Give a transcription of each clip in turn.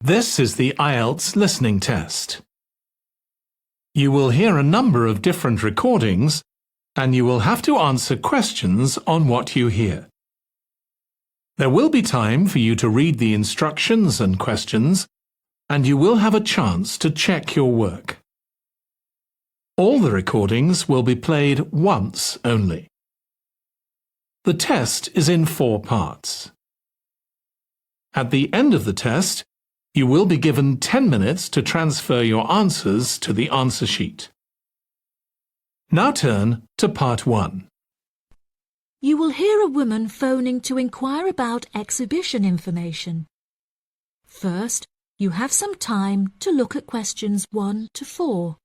This is the IELTS listening test. You will hear a number of different recordings, and you will have to answer questions on what you hear. There will be time for you to read the instructions and questions, and you will have a chance to check your work. All the recordings will be played once only. The test is in 4 parts. At the end of the test, you will be given 10 minutes to transfer your answers to the answer sheet. Now turn to part 1. You will hear a woman phoning to inquire about exhibition information. First, you have some time to look at questions 1 to 4.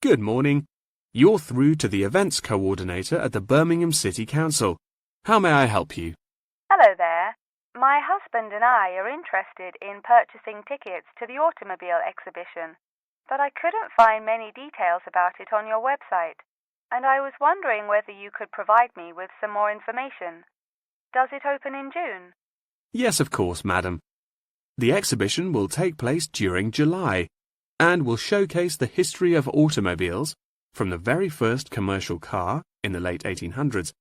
Good morning. You're through to the events coordinator at the Birmingham City Council. How may I help you? Hello there. My husband and I are interested in purchasing tickets to the automobile exhibition, but I couldn't find many details about it on your website, and I was wondering whether you could provide me with some more information. Does it open in June? Yes, of course, madam. The exhibition will take place during July and will showcase the history of automobiles from the very first commercial car in the late 1800s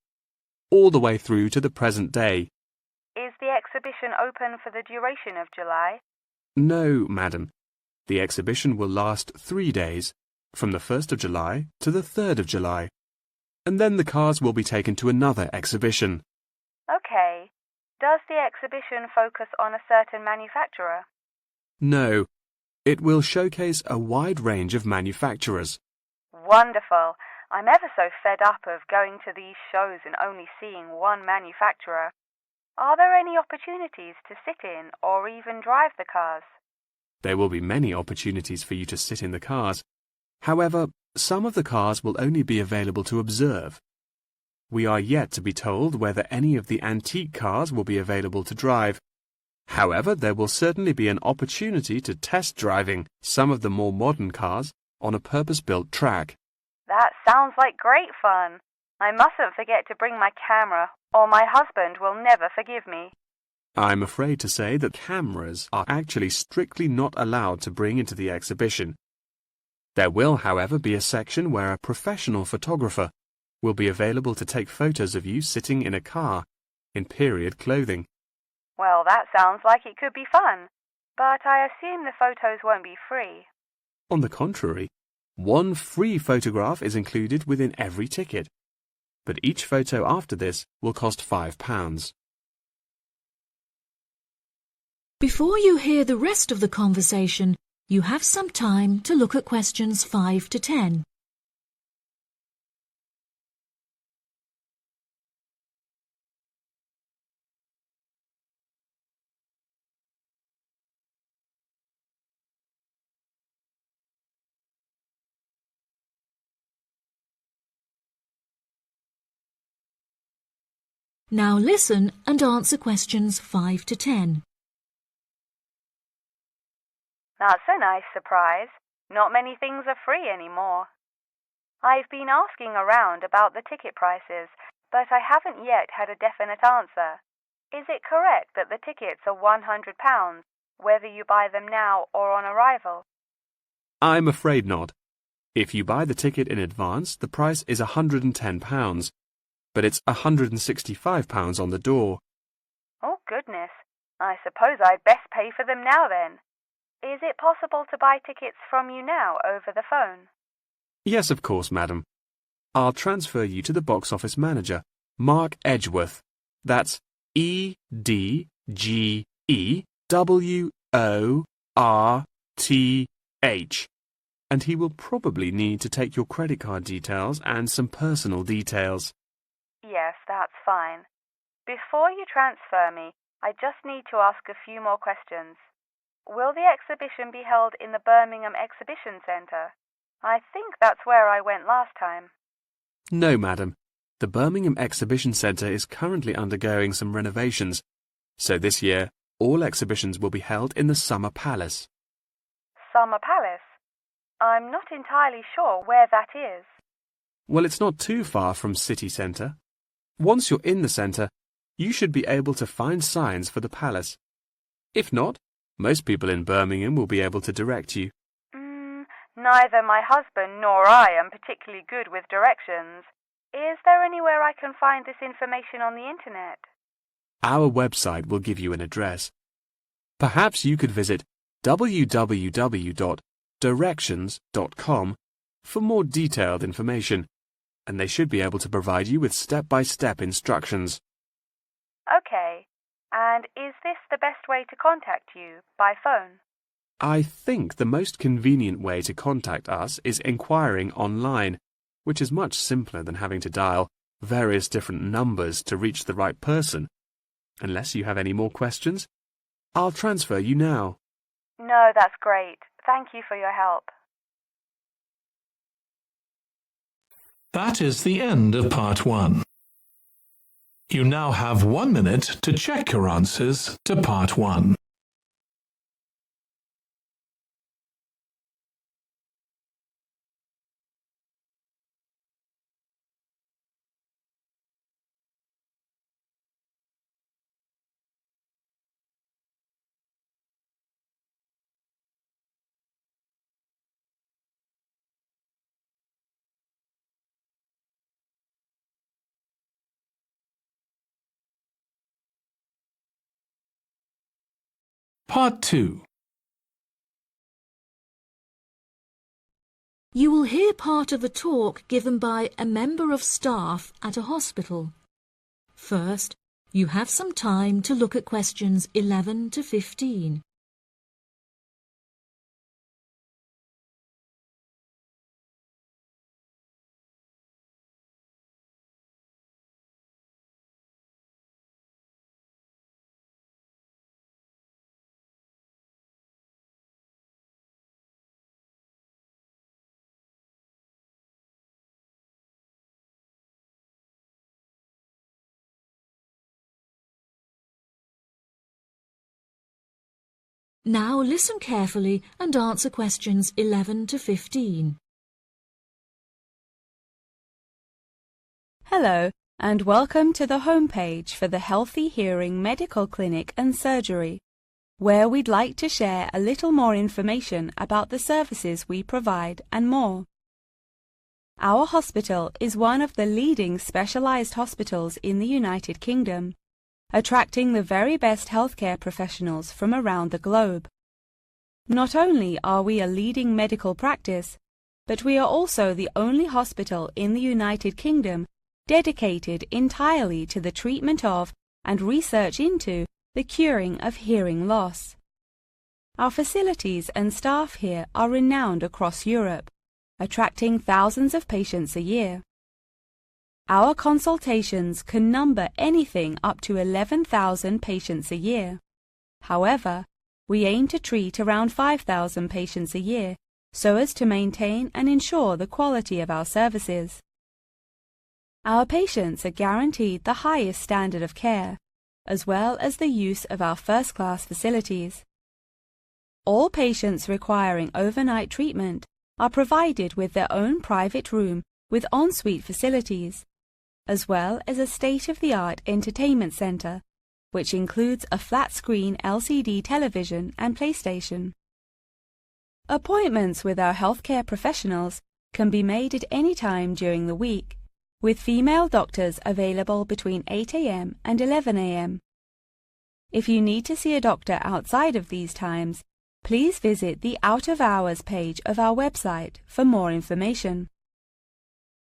all the way through to the present day. Is the exhibition open for the duration of July? No, madam. The exhibition will last 3 days, from the 1st of July to the 3rd of July, and then the cars will be taken to another exhibition. Okay. Does the exhibition focus on a certain manufacturer? No. It will showcase a wide range of manufacturers. Wonderful. I'm ever so fed up of going to these shows and only seeing one manufacturer. Are there any opportunities to sit in or even drive the cars? There will be many opportunities for you to sit in the cars. However, some of the cars will only be available to observe. We are yet to be told whether any of the antique cars will be available to drive. However, there will certainly be an opportunity to test driving some of the more modern cars on a purpose-built track. That sounds like great fun. I mustn't forget to bring my camera, or my husband will never forgive me. I'm afraid to say that cameras are actually strictly not allowed to bring into the exhibition. There will, however, be a section where a professional photographer will be available to take photos of you sitting in a car in period clothing. Well, that sounds like it could be fun, but I assume the photos won't be free. On the contrary, one free photograph is included within every ticket, but each photo after this will cost £5. Before you hear the rest of the conversation, you have some time to look at questions 5 to 10. Now listen and answer questions 5 to 10. That's a nice surprise. Not many things are free anymore. I've been asking around about the ticket prices, but I haven't yet had a definite answer. Is it correct that the tickets are £100, whether you buy them now or on arrival? I'm afraid not. If you buy the ticket in advance, the price is £110, but it's £165 on the door. Oh, goodness. I suppose I'd best pay for them now then. Is it possible to buy tickets from you now over the phone? Yes, of course, madam. I'll transfer you to the box office manager, Mark Edgeworth. That's EDGEWORTH. And he will probably need to take your credit card details and some personal details. Yes, that's fine. Before you transfer me, I just need to ask a few more questions. Will the exhibition be held in the Birmingham Exhibition Centre? I think that's where I went last time. No, madam. The Birmingham Exhibition Centre is currently undergoing some renovations, So this year, all exhibitions will be held in the Summer Palace. Summer Palace? I'm not entirely sure where that is. Well, it's not too far from city centre. Once you're in the centre, you should be able to find signs for the palace. If not, most people in Birmingham will be able to direct you. Neither my husband nor I am particularly good with directions. Is there anywhere I can find this information on the internet? Our website will give you an address. Perhaps you could visit www.directions.com for more detailed information, and they should be able to provide you with step-by-step instructions. Okay. And is this the best way to contact you, by phone? I think the most convenient way to contact us is inquiring online, which is much simpler than having to dial various different numbers to reach the right person. Unless you have any more questions, I'll transfer you now. No, that's great. Thank you for your help. That is the end of part 1. You now have 1 minute to check your answers to part 1. Part 2. You will hear part of a talk given by a member of staff at a hospital. First, you have some time to look at questions 11 to 15. Now listen carefully and answer questions 11 to 15. Hello, and welcome to the homepage for the Healthy Hearing Medical Clinic and Surgery, where we'd like to share a little more information about the services we provide and more. Our hospital is one of the leading specialised hospitals in the United Kingdom, attracting the very best healthcare professionals from around the globe. Not only are we a leading medical practice, but we are also the only hospital in the United Kingdom dedicated entirely to the treatment of and research into the curing of hearing loss. Our facilities and staff here are renowned across Europe, attracting thousands of patients a year. Our consultations can number anything up to 11,000 patients a year. However, we aim to treat around 5,000 patients a year so as to maintain and ensure the quality of our services. Our patients are guaranteed the highest standard of care, as well as the use of our first-class facilities. All patients requiring overnight treatment are provided with their own private room with ensuite facilities, as well as a state-of-the-art entertainment centre, which includes a flat-screen LCD television and PlayStation. Appointments with our healthcare professionals can be made at any time during the week, with female doctors available between 8 a.m. and 11 a.m. If you need to see a doctor outside of these times, please visit the out-of-hours page of our website for more information.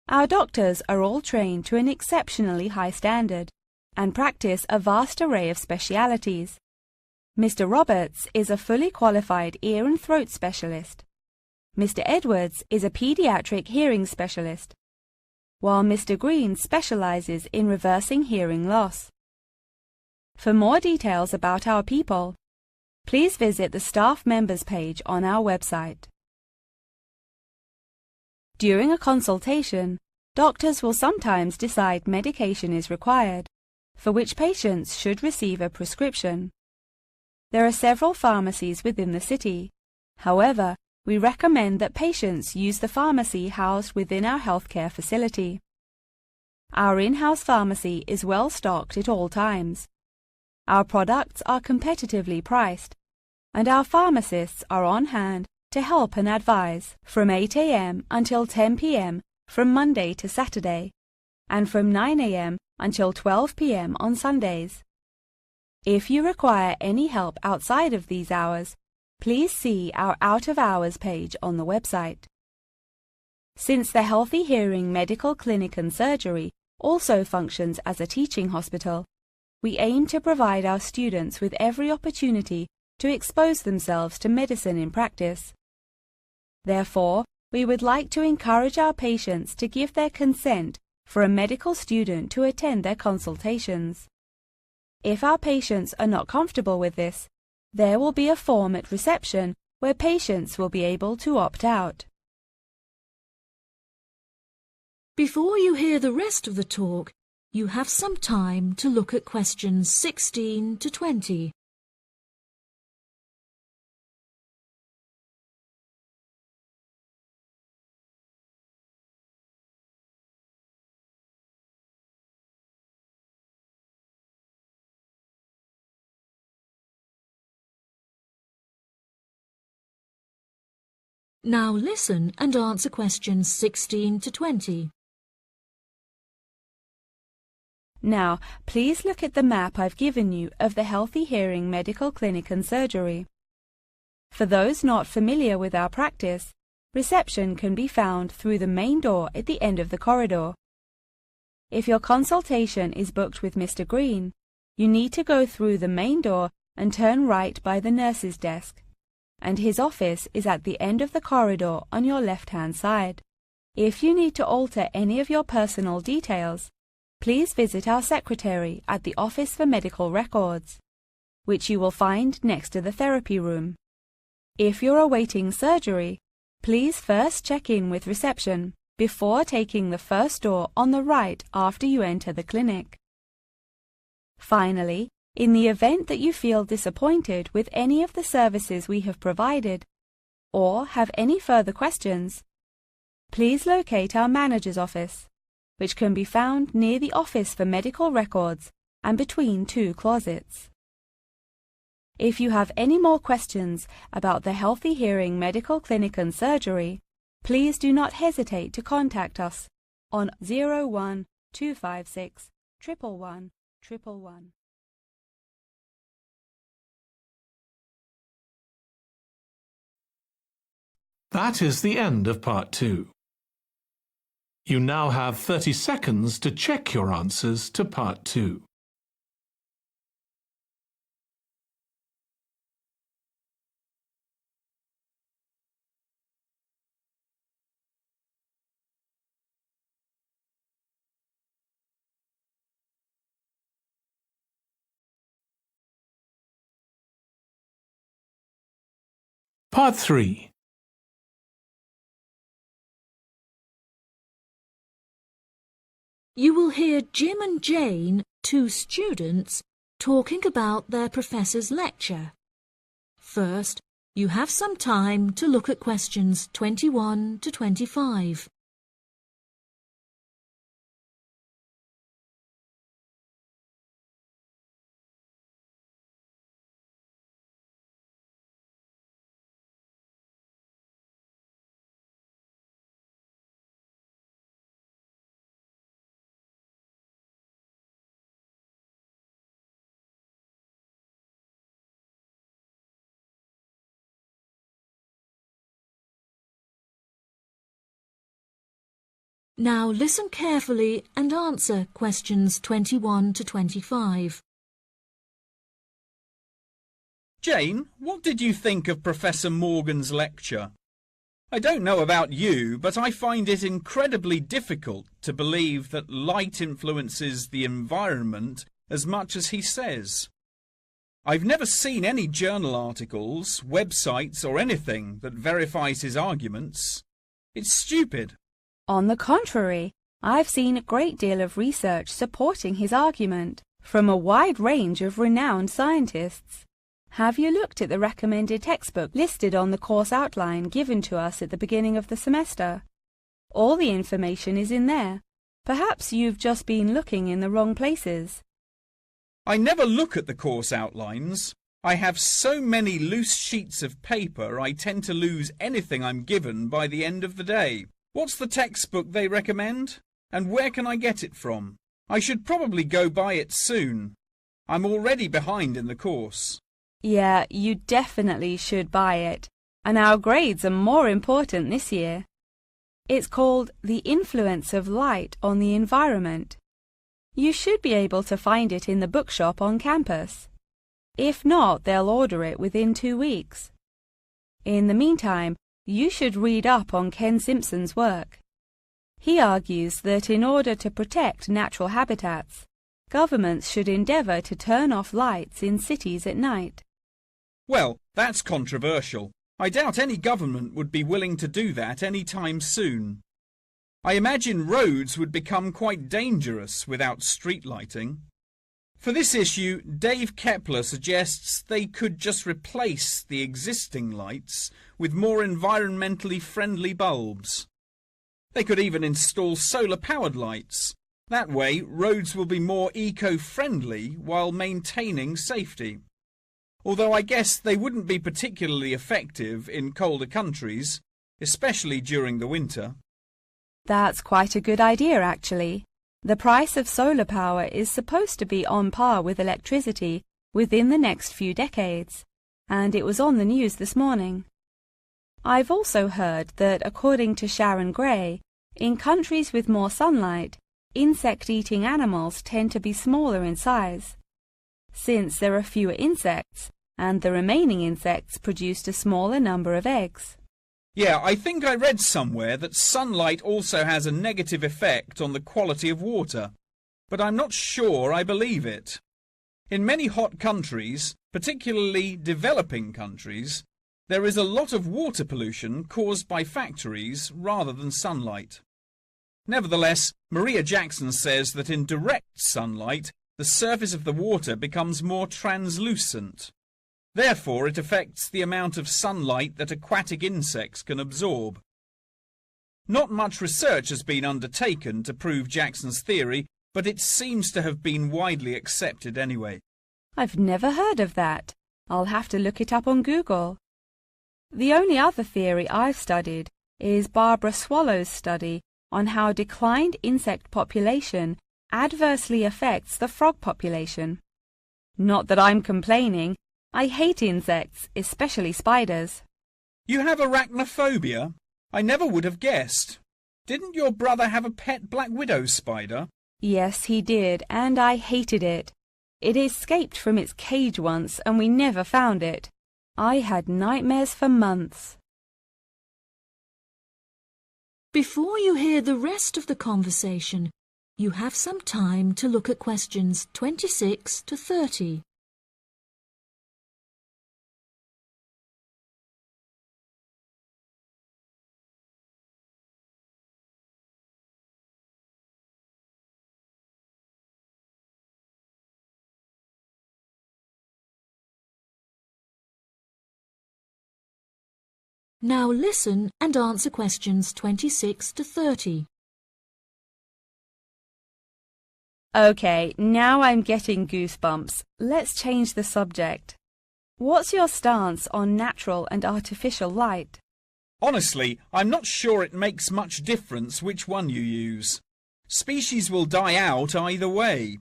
Our doctors are all trained to an exceptionally high standard and practice a vast array of specialities. Mr. Roberts is a fully qualified ear and throat specialist. Mr. Edwards is a pediatric hearing specialist, while Mr. Green specializes in reversing hearing loss. For more details about our people, please visit the staff members page on our website. During a consultation, doctors will sometimes decide medication is required. for which patients should receive a prescription. There are several pharmacies within the city. However, we recommend that patients use the pharmacy housed within our healthcare facility. Our in-house pharmacy is well stocked at all times. Our products are competitively priced, and our pharmacists are on hand to help and advise from 8 a.m. until 10 p.m. from Monday to Saturday, and from 9 a.m. until 12 p.m. on Sundays. If you require any help outside of these hours, please see our out-of-hours page on the website. Since the Healthy Hearing Medical Clinic and Surgery also functions as a teaching hospital, we aim to provide our students with every opportunity to expose themselves to medicine in practice. Therefore, we would like to encourage our patients to give their consent for a medical student to attend their consultations. If our patients are not comfortable with this, there will be a form at reception where patients will be able to opt out. Before you hear the rest of the talk, you have some time to look at questions 16 to 20. Now listen and answer questions 16 to 20. Now, please look at the map I've given you of the Healthy Hearing Medical Clinic and Surgery. For those not familiar with our practice, reception can be found through the main door at the end of the corridor. If your consultation is booked with Mr. Green, you need to go through the main door and turn right by the nurse's desk, and his office is at the end of the corridor on your left-hand side. If you need to alter any of your personal details, please visit our secretary at the Office for Medical Records, which you will find next to the therapy room. If you're awaiting surgery, please first check in with reception before taking the first door on the right after you enter the clinic. Finally, in the event that you feel disappointed with any of the services we have provided, or have any further questions, please locate our manager's office, which can be found near the Office for Medical Records and between two closets. If you have any more questions about the Healthy Hearing Medical Clinic and Surgery, please do not hesitate to contact us on 01 256 111 111. That is the end of part 2. You now have 30 seconds to check your answers to part 2. Part 3. You will hear Jim and Jane, two students, talking about their professor's lecture. First, you have some time to look at questions 21 to 25. Now listen carefully and answer questions 21 to 25. Jane, what did you think of Professor Morgan's lecture? I don't know about you, but I find it incredibly difficult to believe that light influences the environment as much as he says. I've never seen any journal articles, websites or anything that verifies his arguments. It's stupid. On the contrary, I've seen a great deal of research supporting his argument. from a wide range of renowned scientists. Have you looked at the recommended textbook listed on the course outline given to us at the beginning of the semester? All the information is in there. Perhaps you've just been looking in the wrong places. I never look at the course outlines. I have so many loose sheets of paper I tend to lose anything I'm given by the end of the day. What's the textbook they recommend? And where can I get it from? I should probably go buy it soon. I'm already behind in the course. Yeah, you definitely should buy it. And our grades are more important this year. It's called The Influence of Light on the Environment. You should be able to find it in the bookshop on campus. If not, they'll order it within 2 weeks. In the meantime, you should read up on Ken Simpson's work. He argues that in order to protect natural habitats, governments should endeavour to turn off lights in cities at night. Well, that's controversial. I doubt any government would be willing to do that any time soon. I imagine roads would become quite dangerous without street lighting. For this issue, Dave Kepler suggests they could just replace the existing lights with more environmentally friendly bulbs. They could even install solar-powered lights. That way, roads will be more eco-friendly while maintaining safety. Although I guess they wouldn't be particularly effective in colder countries, especially during the winter. That's quite a good idea, actually. The price of solar power is supposed to be on par with electricity within the next few decades, and it was on the news this morning. I've also heard that, according to Sharon Gray, in countries with more sunlight, insect-eating animals tend to be smaller in size. Since there are fewer insects, and the remaining insects produced a smaller number of eggs. Yeah, I think I read somewhere that sunlight also has a negative effect on the quality of water, but I'm not sure I believe it. In many hot countries, particularly developing countries, there is a lot of water pollution caused by factories rather than sunlight. Nevertheless, Maria Jackson says that in direct sunlight, the surface of the water becomes more translucent. Therefore, it affects the amount of sunlight that aquatic insects can absorb. Not much research has been undertaken to prove Jackson's theory, but it seems to have been widely accepted anyway. I've never heard of that. I'll have to look it up on Google. The only other theory I've studied is Barbara Swallow's study on how declined insect population adversely affects the frog population. Not that I'm complaining. I hate insects, especially spiders. You have arachnophobia? I never would have guessed. Didn't your brother have a pet black widow spider? Yes, he did, and I hated it. It escaped from its cage once, and we never found it. I had nightmares for months. Before you hear the rest of the conversation, you have some time to look at questions 26 to 30. Now listen and answer questions 26 to 30. Okay, now I'm getting goosebumps. Let's change the subject. What's your stance on natural and artificial light? Honestly, I'm not sure it makes much difference which one you use. Species will die out either way.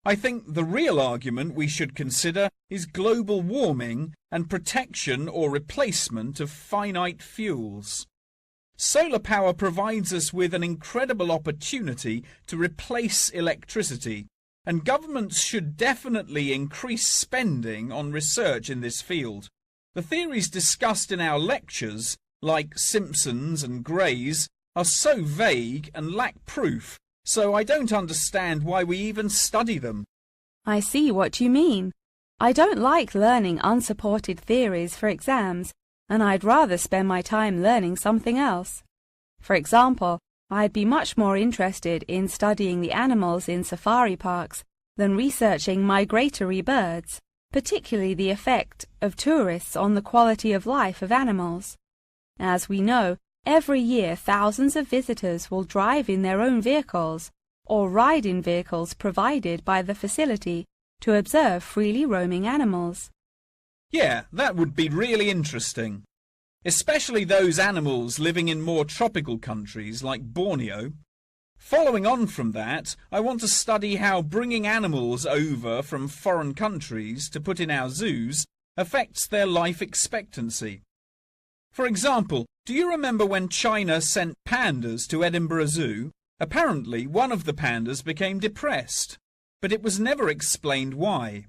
I think the real argument we should consider is global warming and protection or replacement of finite fuels. Solar power provides us with an incredible opportunity to replace electricity, and governments should definitely increase spending on research in this field. The theories discussed in our lectures, like Simpson's and Gray's, are so vague and lack proof, so I don't understand why we even study them. I see what you mean. I don't like learning unsupported theories for exams, and I'd rather spend my time learning something else. For example, I'd be much more interested in studying the animals in safari parks than researching migratory birds, particularly the effect of tourists on the quality of life of animals. As we know, every year thousands of visitors will drive in their own vehicles or ride in vehicles provided by the facility to observe freely roaming animals. Yeah, that would be really interesting. Especially those animals living in more tropical countries like Borneo. Following on from that, I want to study how bringing animals over from foreign countries to put in our zoos affects their life expectancy. For example, do you remember when China sent pandas to Edinburgh Zoo? Apparently, one of the pandas became depressed, but it was never explained why.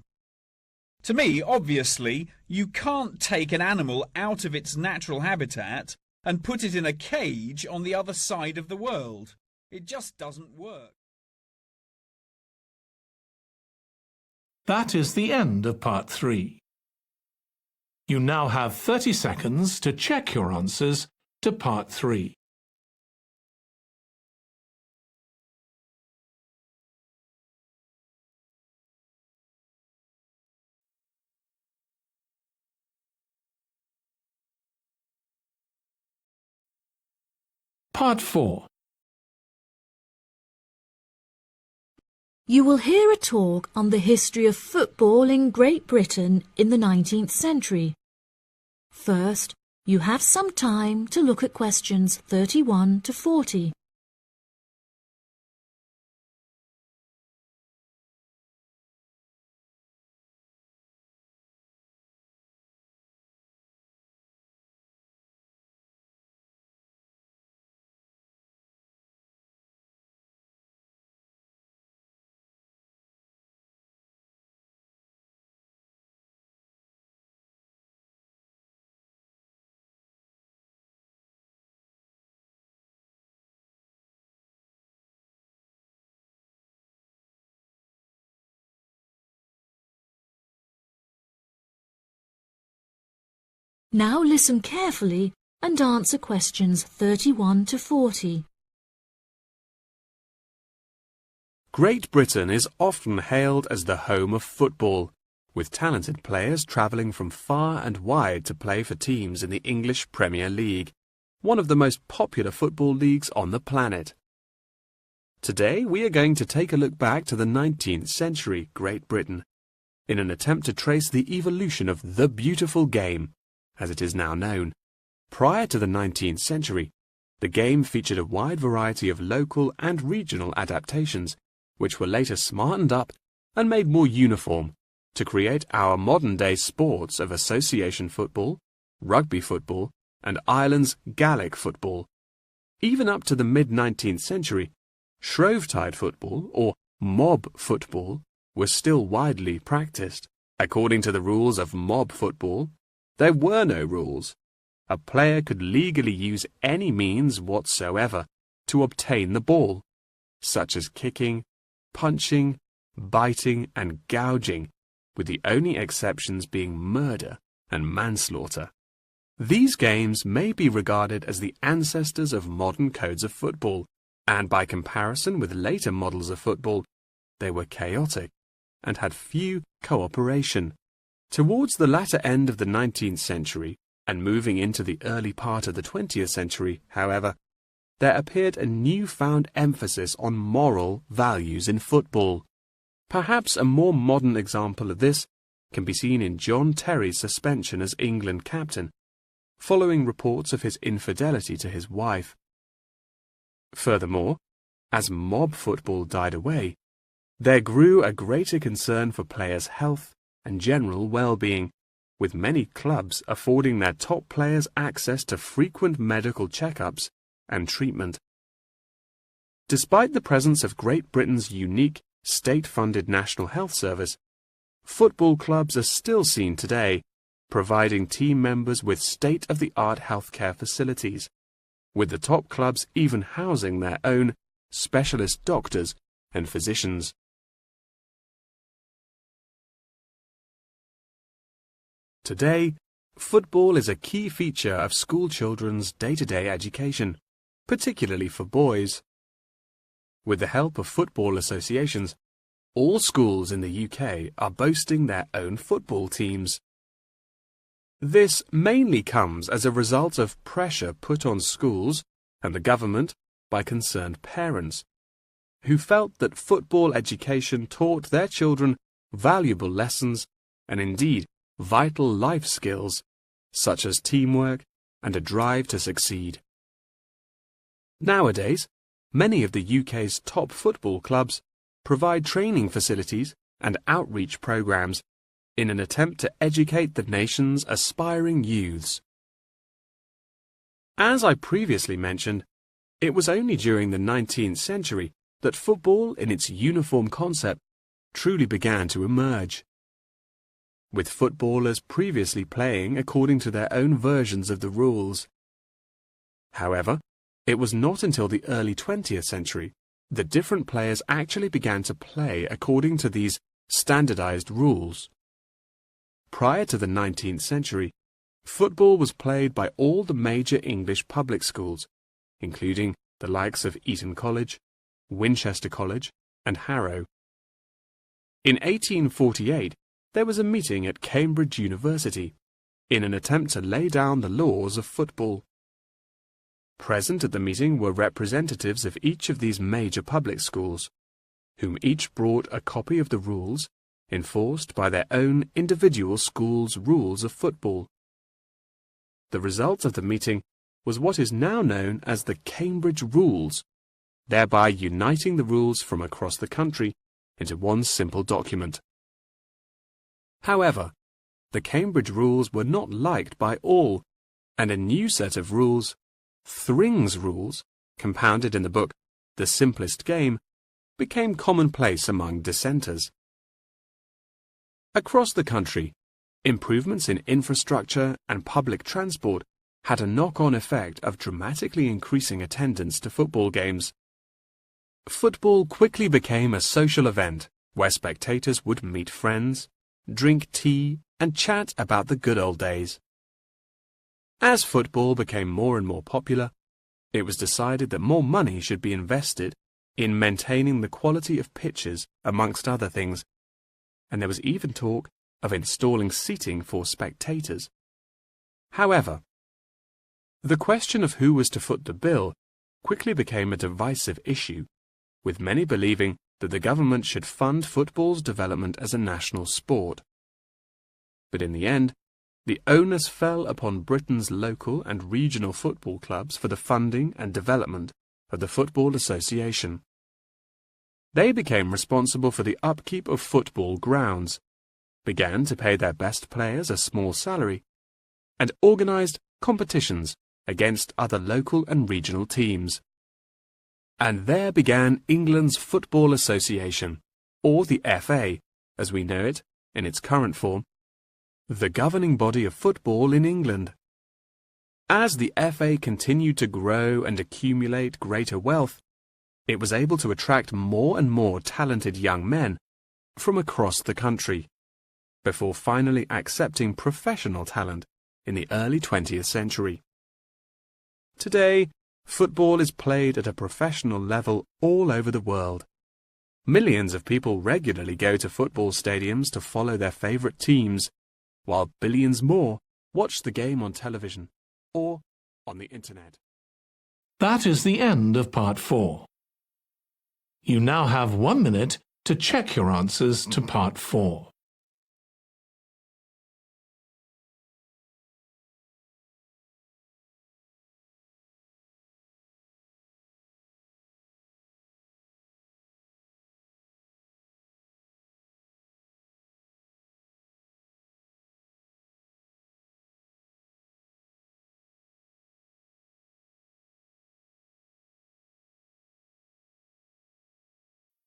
To me, obviously, you can't take an animal out of its natural habitat and put it in a cage on the other side of the world. It just doesn't work. That is the end of part 3. You now have 30 seconds to check your answers to part 3. Part 4. You will hear a talk on the history of football in Great Britain in the 19th century. First, you have some time to look at questions 31 to 40. Now listen carefully and answer questions 31 to 40. Great Britain is often hailed as the home of football, with talented players travelling from far and wide to play for teams in the English Premier League, one of the most popular football leagues on the planet. Today we are going to take a look back to the 19th century Great Britain, in an attempt to trace the evolution of the beautiful game, as it is now known. Prior to the 19th century, the game featured a wide variety of local and regional adaptations, which were later smartened up and made more uniform to create our modern-day sports of association football, rugby football, and Ireland's Gaelic football. Even up to the mid-19th century, Shrovetide football, or mob football, was still widely practiced. According to the rules of mob football, there were no rules. A player could legally use any means whatsoever to obtain the ball, such as kicking, punching, biting, and gouging, with the only exceptions being murder and manslaughter. These games may be regarded as the ancestors of modern codes of football, and by comparison with later models of football, they were chaotic and had few cooperation. Towards the latter end of the 19th century, and moving into the early part of the 20th century, however, there appeared a newfound emphasis on moral values in football. Perhaps a more modern example of this can be seen in John Terry's suspension as England captain, following reports of his infidelity to his wife. Furthermore, as mob football died away, there grew a greater concern for players' health and general well-being, with many clubs affording their top players access to frequent medical checkups and treatment. Despite the presence of Great Britain's unique state-funded National Health Service, football clubs are still seen today, providing team members with state-of-the-art healthcare facilities, with the top clubs even housing their own specialist doctors and physicians. Today, football is a key feature of school children's day-to-day education, particularly for boys. With the help of football associations, All schools in the UK are boasting their own football teams. This mainly comes as a result of pressure put on schools and the government by concerned parents, who felt that football education taught their children valuable lessons and indeed vital life skills, such as teamwork and a drive to succeed. Nowadays, many of the UK's top football clubs provide training facilities and outreach programs in an attempt to educate the nation's aspiring youths. As I previously mentioned, it was only during the 19th century that football in its uniform concept truly began to emerge, with footballers previously playing according to their own versions of the rules. However, it was not until the early 20th century that different players actually began to play according to these standardized rules. Prior to the 19th century, football was played by all the major English public schools, including the likes of Eton College, Winchester College, and Harrow. In 1848, there was a meeting at Cambridge University in an attempt to lay down the laws of football. Present at the meeting were representatives of each of these major public schools, whom each brought a copy of the rules enforced by their own individual school's rules of football. The result of the meeting was what is now known as the Cambridge Rules, thereby uniting the rules from across the country into one simple document. However, the Cambridge Rules were not liked by all, and a new set of rules, Thring's Rules, compounded in the book The Simplest Game, became commonplace among dissenters. Across the country, improvements in infrastructure and public transport had a knock-on effect of dramatically increasing attendance to football games. Football quickly became a social event where spectators would meet friends, drink tea, and chat about the good old days. As football became more and more popular, it was decided that more money should be invested in maintaining the quality of pitches, amongst other things, and there was even talk of installing seating for spectators. However, the question of who was to foot the bill quickly became a divisive issue, with many believing that the government should fund football's development as a national sport. But in the end, the onus fell upon Britain's local and regional football clubs for the funding and development of the Football Association. They became responsible for the upkeep of football grounds, began to pay their best players a small salary, and organised competitions against other local and regional teams. And there began England's Football Association, or the FA, as we know it in its current form, the governing body of football in England. As the FA continued to grow and accumulate greater wealth, it was able to attract more and more talented young men from across the country, before finally accepting professional talent in the early 20th century. Today, football is played at a professional level all over the world. Millions of people regularly go to football stadiums to follow their favourite teams, while billions more watch the game on television or on the internet. That is the end of part 4. You now have 1 minute to check your answers to part 4.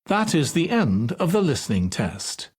That is the end of the listening test.